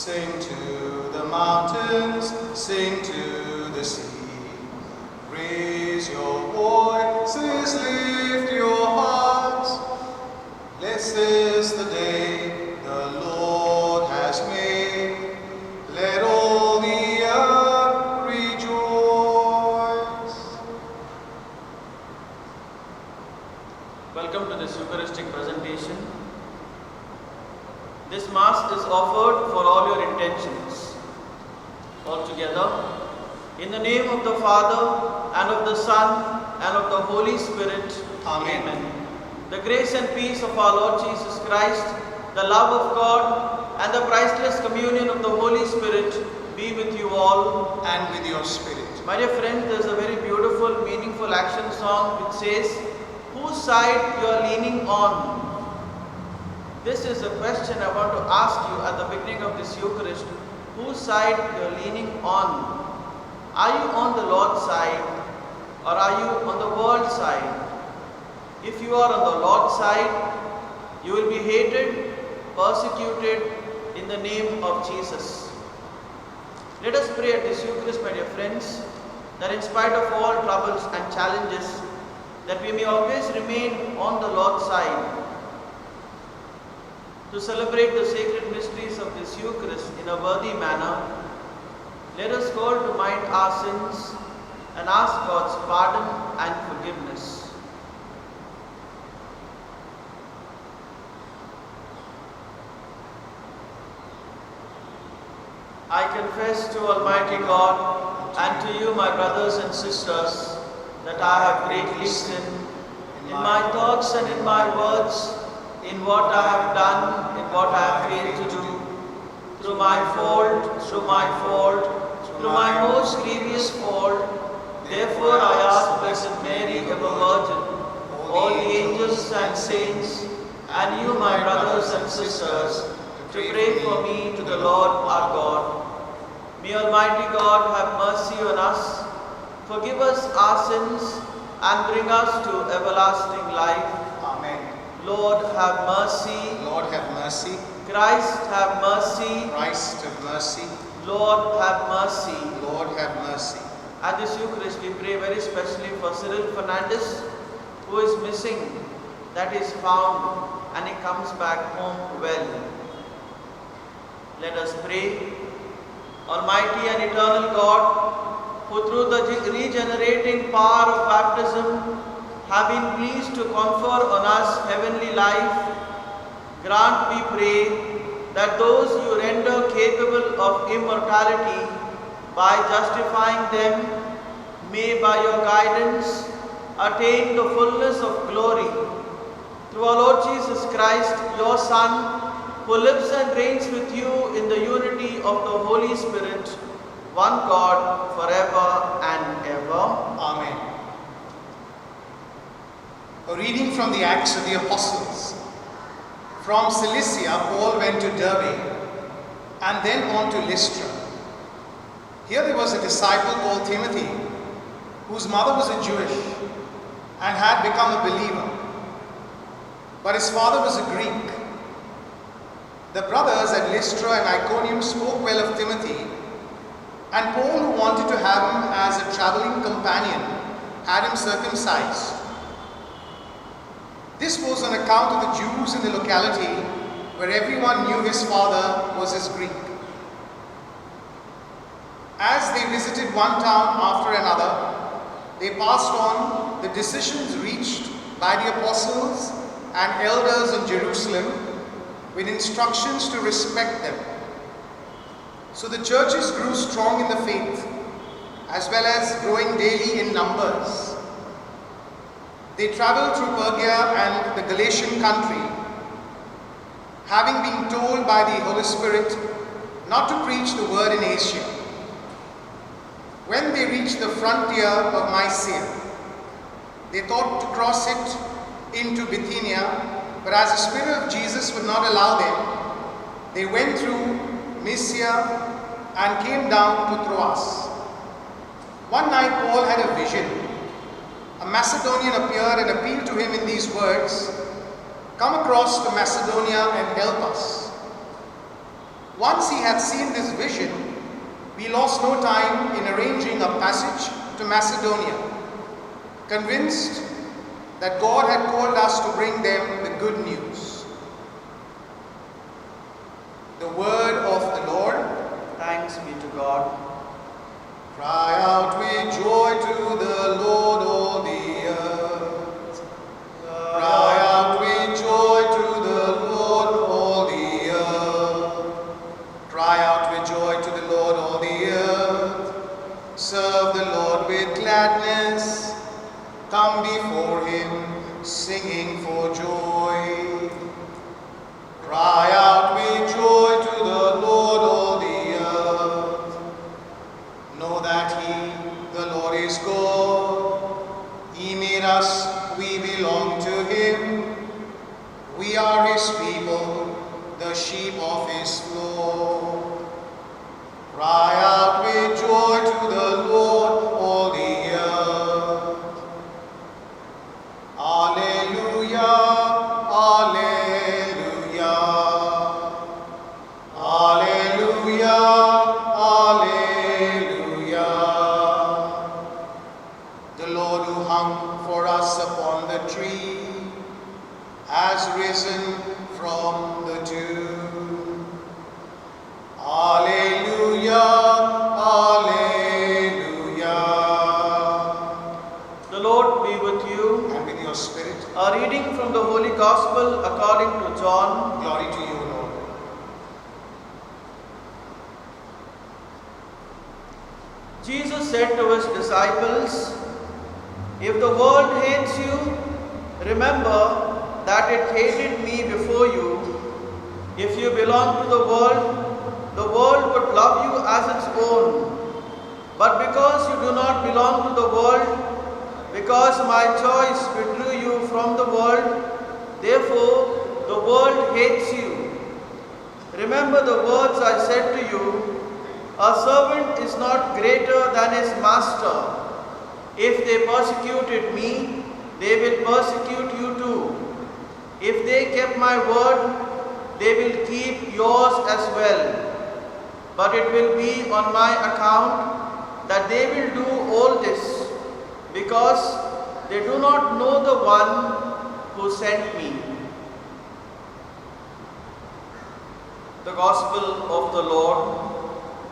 Sing to the mountains, sing to the sea. Raise your voices, lift your hearts. This is the day the Lord has made. Let all the earth rejoice. Welcome to this Eucharistic presentation. This Mass is offered for all your intentions. All together, in the name of the Father, and of the Son, and of the Holy Spirit. Amen. Amen. The grace and peace of our Lord Jesus Christ, the love of God, and the priceless communion of the Holy Spirit be with you all. And with your spirit. My dear friends, there is a very beautiful, meaningful action song which says, whose side you are leaning on? This is a question I want to ask you at the beginning of this Eucharist. Whose side you are leaning on? Are you on the Lord's side or are you on the world's side? If you are on the Lord's side, you will be hated, persecuted in the name of Jesus. Let us pray at this Eucharist, my dear friends, that in spite of all troubles and challenges, that we may always remain on the Lord's side. To celebrate the sacred mysteries of this Eucharist in a worthy manner, let us call to mind our sins and ask God's pardon and forgiveness. I confess to Almighty God and to you, my brothers and sisters, that I have greatly sinned in my thoughts and in my words, in what I have done, in what I have failed to do, through my fault, through my most grievous fault. Therefore I ask Blessed Mary, ever Virgin, all the angels and saints, and you, my brothers and sisters, to pray for me to the Lord our God. May Almighty God have mercy on us, forgive us our sins, and bring us to everlasting life. Amen. Lord, have mercy. Lord, have mercy. Christ, have mercy. Christ, have mercy. Lord, have mercy. Lord, have mercy. At this Eucharist, we pray very specially for Cyril Fernandez, who is missing, that is found, and he comes back home well. Let us pray. Almighty and eternal God, who through the regenerating power of baptism have been pleased to confer on us heavenly life, grant, we pray, that those you render capable of immortality, by justifying them, may by your guidance attain the fullness of glory. Through our Lord Jesus Christ, your Son, who lives and reigns with you in the unity of the Holy Spirit, one God, forever and ever. Amen. A reading from the Acts of the Apostles. From Cilicia, Paul went to Derbe and then on to Lystra. Here there was a disciple called Timothy, whose mother was a Jewish and had become a believer, but his father was a Greek. The brothers at Lystra and Iconium spoke well of Timothy, and Paul, who wanted to have him as a traveling companion, had him circumcised. This was on account of the Jews in the locality, where everyone knew his father was his Greek. As they visited one town after another, they passed on the decisions reached by the apostles and elders in Jerusalem, with instructions to respect them. So the churches grew strong in the faith, as well as growing daily in numbers. They traveled through Phrygia and the Galatian country, having been told by the Holy Spirit not to preach the word in Asia. When they reached the frontier of Mysia, they thought to cross it into Bithynia, but as the Spirit of Jesus would not allow them, they went through Mysia and came down to Troas. One night Paul had a vision. A Macedonian appeared and appealed to him in these words, "Come across to Macedonia and help us." Once he had seen this vision, we lost no time in arranging a passage to Macedonia, convinced that God had called us to bring them the good news. The word of the Lord. Thanks be to God. Cry out with joy to the Lord, all the earth. Cry out with joy to the Lord, all the earth. Cry out with joy to the Lord, all the earth. Serve the Lord with gladness. Come before him, singing for joy. Cry out with joy to the Lord, all the earth. Know that he, the Lord, is God. He made us, we belong to him. We are his people, the sheep of his flock. Cry out with joy to the Lord, all the earth. Alleluia, alleluia, alleluia, alleluia. The Lord who hung for us upon the tree has risen from the tomb. Alleluia, alleluia. The Lord be with you. And with your spirit, A reading from the Holy Gospel according to John. glory to you, Lord. Jesus said to his disciples, "If the world hates you, remember that it hated me before you. If you belong to the world would love you as its own. But because you do not belong to the world, because my choice withdrew you from the world, therefore the world hates you. Remember the words I said to you, a servant is not greater than his master. If they persecuted me, they will persecute you too. If they kept my word, they will keep yours as well. But it will be on my account that they will do all this, because they do not know the one who sent me." The Gospel of the Lord.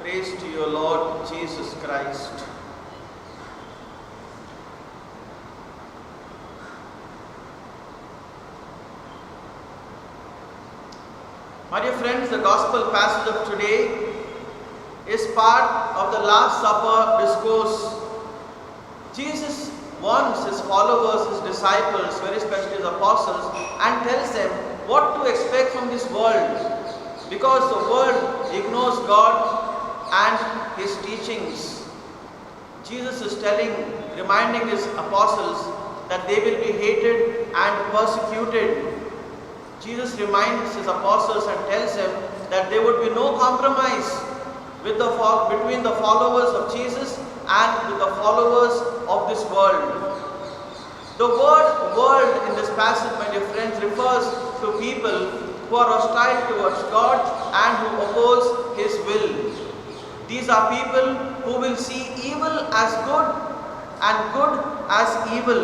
Praise to you, Lord Jesus Christ. My dear friends, the Gospel passage of today is part of the Last Supper discourse. Jesus warns his followers, his disciples, very especially his apostles, and tells them what to expect from this world, because the world ignores God and his teachings. Jesus is reminding his apostles that they will be hated and persecuted. Jesus reminds his apostles and tells them that there would be no compromise between the followers of Jesus and with the followers of this world. The word world in this passage, my dear friends, refers to people who are hostile towards God and who oppose his will. These are people who will see evil as good and good as evil.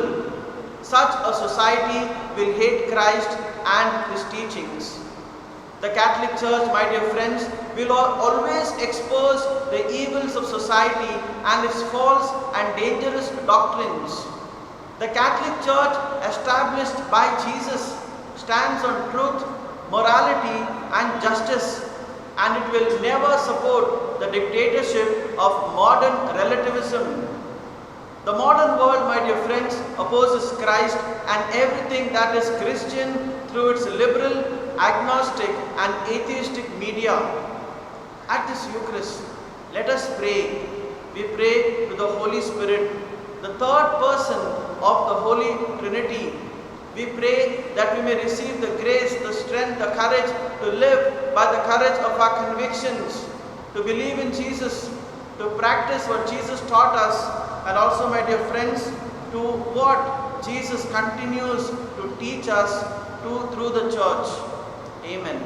Such a society will hate Christ and his teachings. The Catholic Church, my dear friends, will always expose the evils of society and its false and dangerous doctrines. The Catholic Church, established by Jesus, stands on truth, morality and justice, and it will never support the dictatorship of modern relativism. The modern world, my dear friends, opposes Christ and everything that is Christian through its liberal, agnostic and atheistic media. At this Eucharist, let us pray. We pray to the Holy Spirit, the third person of the Holy Trinity. We pray that we may receive the grace, the strength, the courage to live by the courage of our convictions, to believe in Jesus, to practice what Jesus taught us, and also, my dear friends, to what Jesus continues to teach us through the church. Amen.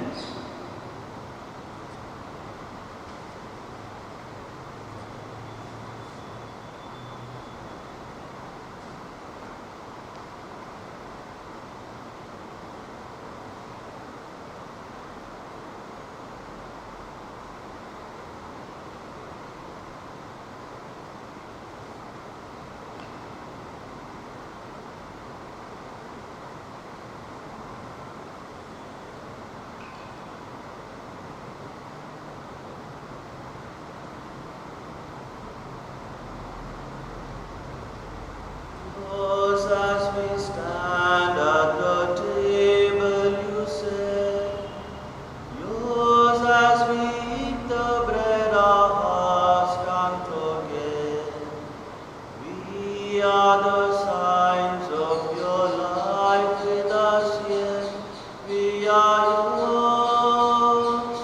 We are yours,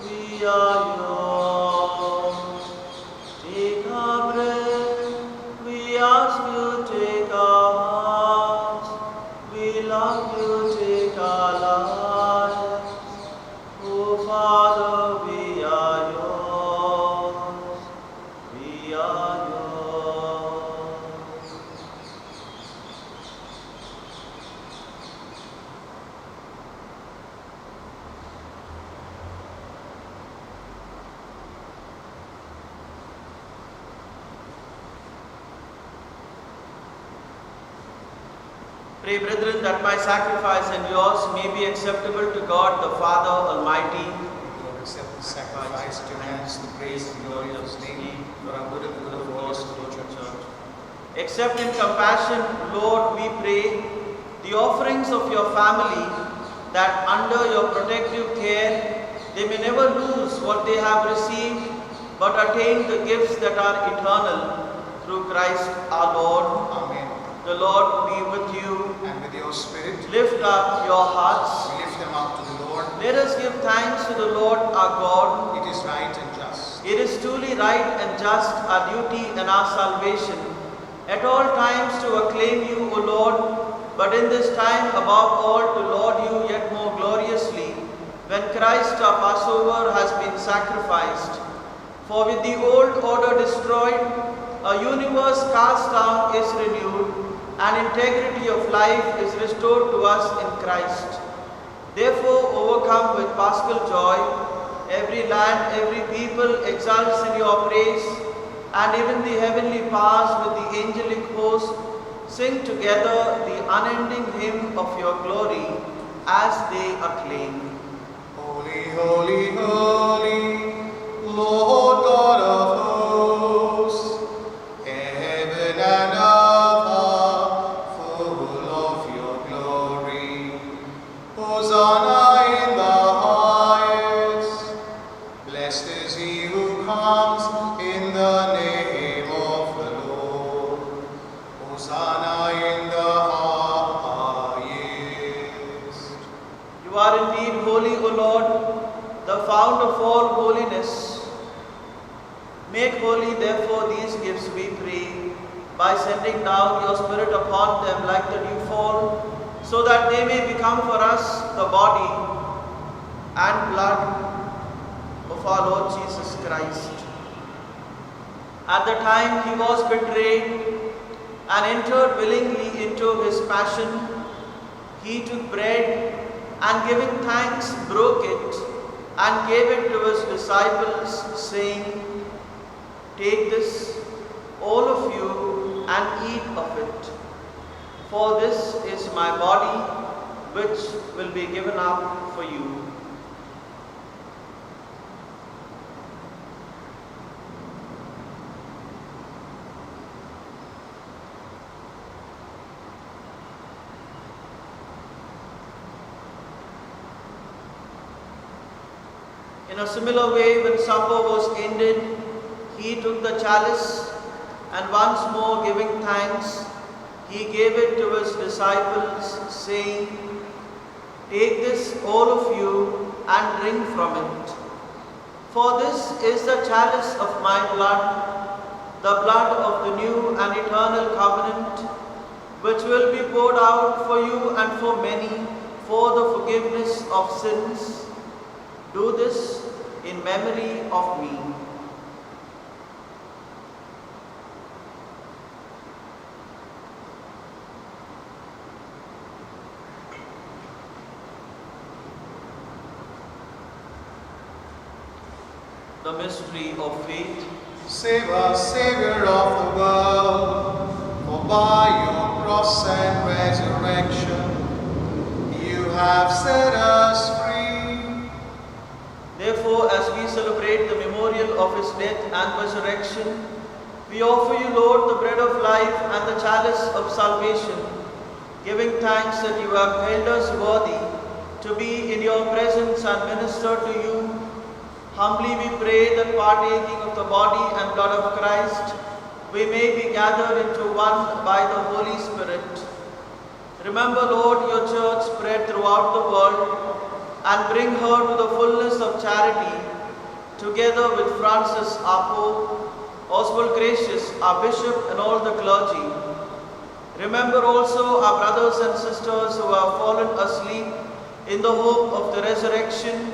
we are yours. Take our breath, we ask you, take our hearts. We love you, take our lives. Oh Father, we are yours, we are yours. Pray, brethren, that my sacrifice and yours may be acceptable to God the Father Almighty. Lord, accept the sacrifice to enhance the praise and glory of His name, for our good and the good of all His holy church. Accept in compassion, Lord, we pray, the offerings of your family, that under your protective care they may never lose what they have received, but attain the gifts that are eternal through Christ our Lord. Amen. The Lord be with you. And with your spirit, Lift up your hearts. we lift them up to the Lord. Let us give thanks to the Lord our God. It is right and just. It is truly right and just, our duty and our salvation, at all times to acclaim you, O Lord, but in this time above all to laud you yet more gloriously, when Christ our Passover has been sacrificed. For with the old order destroyed, a universe cast down is renewed, and integrity of life is restored to us in Christ. Therefore, overcome with paschal joy, every land, every people exults in your praise, and even the heavenly powers with the angelic host sing together the unending hymn of your glory as they acclaim. Holy, holy, holy, Lord God of hosts, heaven and earth are full of your glory. Hosanna in the highest. Blessed is he who comes in the name of the Lord. Hosanna in the highest. You are indeed holy, O Lord, the fount of all holiness. Make holy, therefore, these gifts, we pray, by sending down your Spirit upon them like the dewfall, so that they may become for us the body and blood of our Lord Jesus Christ. At the time he was betrayed and entered willingly into his passion, he took bread and giving thanks broke it and gave it to his disciples, saying, "Take this, all of you, and eat of it. For this is my body, which will be given up for you." In a similar way, when supper was ended, he took the chalice, and once more giving thanks, he gave it to his disciples, saying, "Take this, all of you, and drink from it. For this is the chalice of my blood, the blood of the new and eternal covenant, which will be poured out for you and for many for the forgiveness of sins. Do this in memory of me." The mystery of faith. Save us, Savior of the world, for by your cross and resurrection you have set us free. Therefore, as we celebrate the memorial of his death and resurrection, we offer you, Lord, the bread of life and the chalice of salvation, giving thanks that you have held us worthy to be in your presence and minister to you. Humbly we pray that, partaking of the body and blood of Christ, we may be gathered into one by the Holy Spirit. Remember, Lord, your church spread throughout the world, and bring her to the fullness of charity, together with Francis, our Pope, Oswald Gracious, our Bishop, and all the clergy. Remember also our brothers and sisters who have fallen asleep in the hope of the resurrection,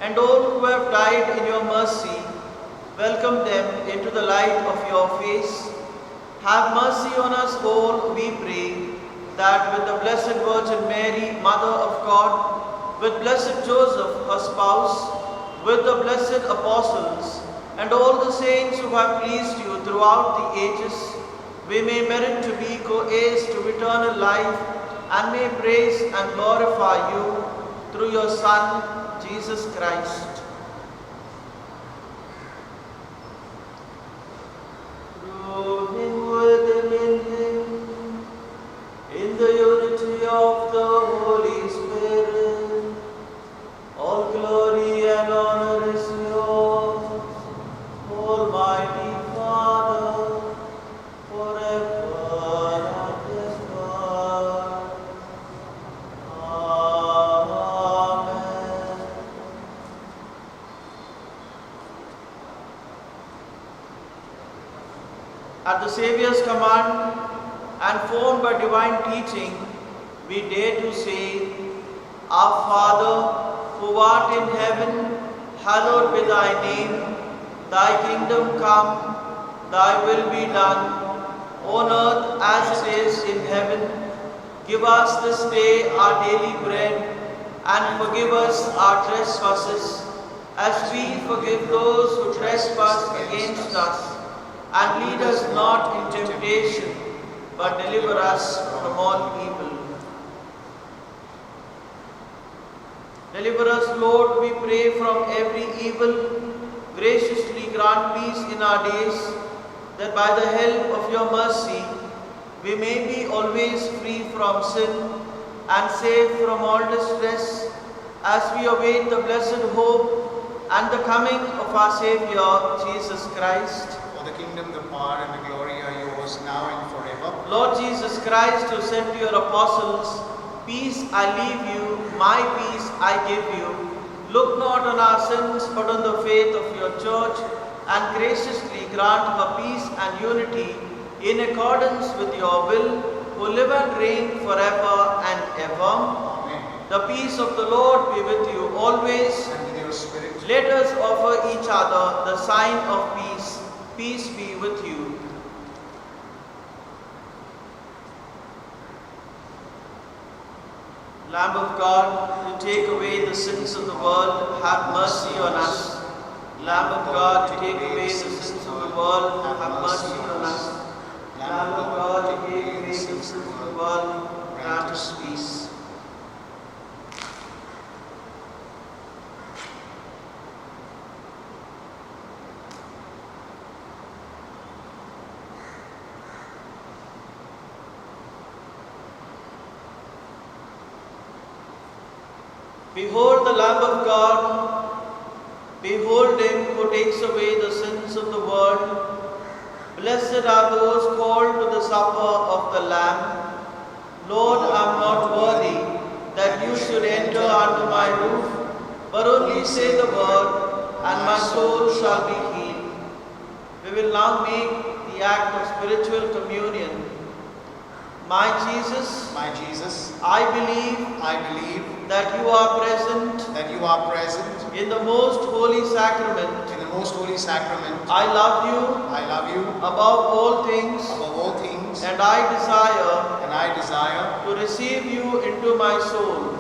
and all who have died in your mercy. Welcome them into the light of your face. Have mercy on us all, we pray, that with the Blessed Virgin Mary, Mother of God, with Blessed Joseph, her spouse, with the blessed apostles, and all the saints who have pleased you throughout the ages, we may merit to be co-heirs to eternal life, and may praise and glorify you through your Son, Jesus Christ. Through him, with him, in the unity of the Holy Spirit, all glory and honor is yours, Almighty Father, forever and ever. Amen. At the Saviour's command and formed by divine teaching, we dare to say, Our Father, who art in heaven, hallowed be thy name. Thy kingdom come, thy will be done, on earth as it is in heaven. Give us this day our daily bread, and forgive us our trespasses, as we forgive those who trespass against us. And lead us not in temptation, but deliver us from all evil. Deliver us, Lord, we pray, from every evil. Graciously grant peace in our days, that by the help of your mercy we may be always free from sin and safe from all distress, as we await the blessed hope and the coming of our Saviour, Jesus Christ. For the kingdom, the power, and the glory are yours, now and forever. Lord Jesus Christ, who said to your apostles, Peace I leave you, my peace I give you. Look not on our sins, but on the faith of your church, and graciously grant her peace and unity in accordance with your will, who live and reign forever and ever. Amen. The peace of the Lord be with you always. And with your spirit. Let us offer each other the sign of peace. Peace be with you. Lamb of God, to take away the sins of the world, have mercy on us. Lamb of God, to take away the sins of the world, have mercy on us. Lamb of God, to take away the sins of the world, grant us peace. Behold the Lamb of God, behold him who takes away the sins of the world. Blessed are those called to the supper of the Lamb. Lord, I am not worthy that you should enter under my roof, but only say the word, and my soul shall be healed. We will now make the act of spiritual communion. My Jesus, I believe that you are present in the most holy sacrament. I love you above all things, and I desire to receive you into my soul.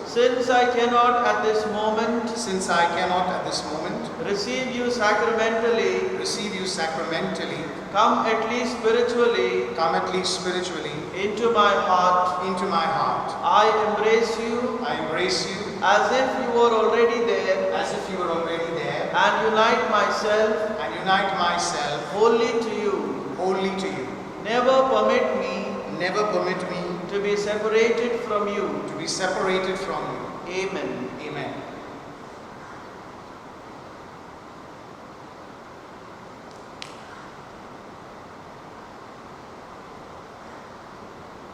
Since I cannot at this moment receive you sacramentally, come at least spiritually into my heart. I embrace you as if you were already there, and unite myself wholly to you. Never permit me to be separated from you. Amen. Amen.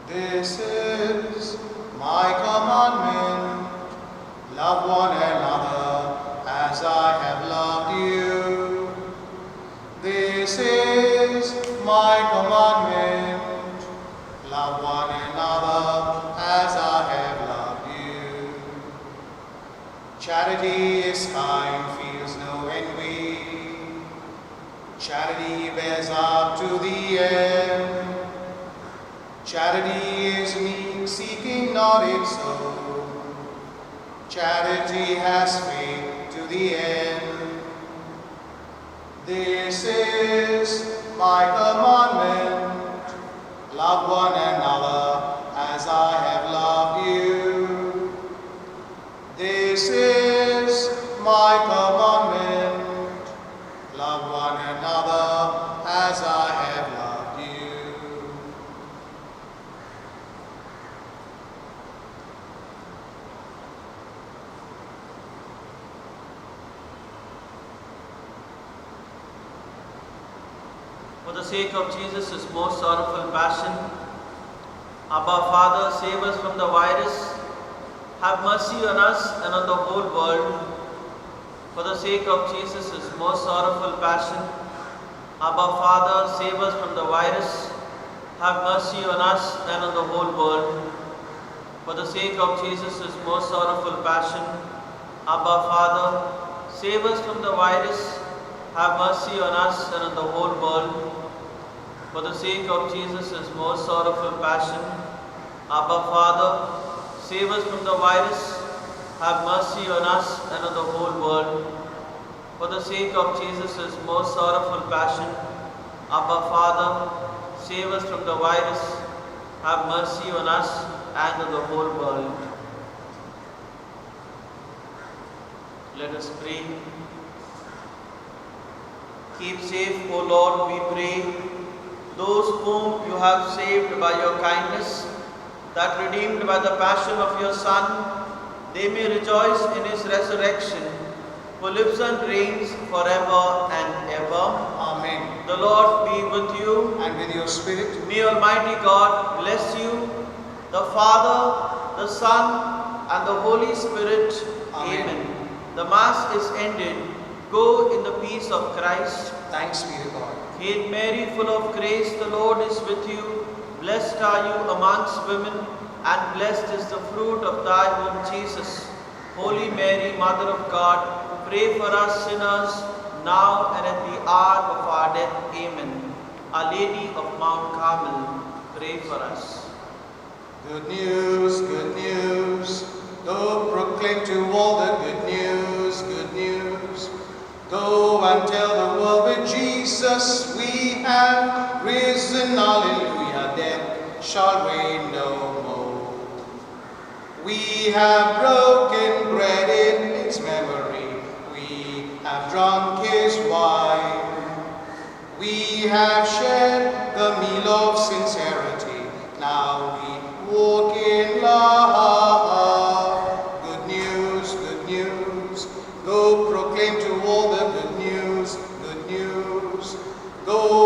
This is my commandment, my commandment. Love one another as I have loved you. Charity is kind, feels no envy. Charity bears up to the end. Charity is meek, seeking not its own. Charity has faith to the end. This is my commandment. Love one another as I have loved you. This is my commandment. Love one another as I have loved you. For the sake of Jesus' most sorrowful passion, Abba Father, save us from the virus. Have mercy on us and on the whole world. For the sake of Jesus' most sorrowful passion, Abba Father, save us from the virus. Have mercy on us and on the whole world. For the sake of Jesus' most sorrowful passion, Abba Father, save us from the virus. Have mercy on us and on the whole world. For the sake of Jesus' most sorrowful passion, Abba Father, save us from the virus. Have mercy on us and on the whole world. For the sake of Jesus' most sorrowful passion, Abba Father, save us from the virus. Have mercy on us and on the whole world. Let us pray. Keep safe, O Lord, we pray, those whom you have saved by your kindness, that redeemed by the passion of your Son, they may rejoice in his resurrection, who lives and reigns forever and ever. Amen. The Lord be with you. And with your spirit. May Almighty God bless you, the Father, the Son, and the Holy Spirit. Amen. Amen. The Mass is ended. Go in the peace of Christ. Thanks be to God. Hail Mary, full of grace, the Lord is with you. Blessed are you amongst women, and blessed is the fruit of thy womb, Jesus. Holy Mary, Mother of God, pray for us sinners, now and at the hour of our death. Amen. Our Lady of Mount Carmel, pray for us. Good news, good news. Go proclaim to all the good news, good news. Go and tell the world with Jesus we have risen, hallelujah, death shall reign no more. We have broken bread in its memory, we have drunk his wine. We have shared the meal of sincerity, now we walk in love. Good news, good news. Go proclaim to all the good news, good news. Go